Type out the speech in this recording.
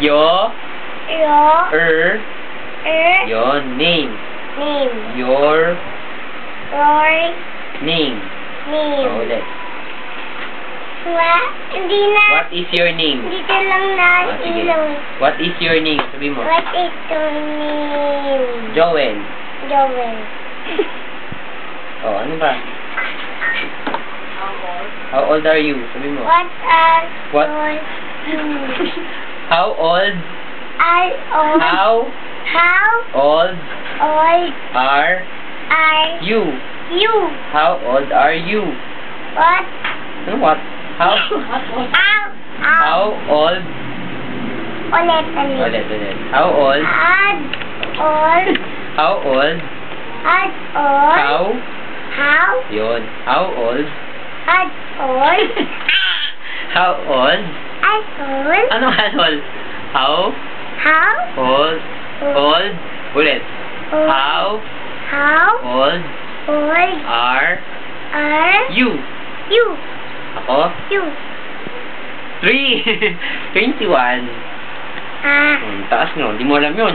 Yo. Yo. Yon. Name. Name. Your. Name. Name. Ulit. Hindi na. What is your name? Dito lang na Sige. ilong. What is your name? Sabi mo. What is your name? Joel. Joel. Oh, ano ba? How old are you? Sabi mo. What are What? you? How old? How old are you? You? How old are you? What? Ano what? How old? Ulit. Ulit. How old? How old? Yun. How old? How old? Ano old? How old? Ulit. How old are you? Ako? 3. 21. Taas no, hindi mo alam yun.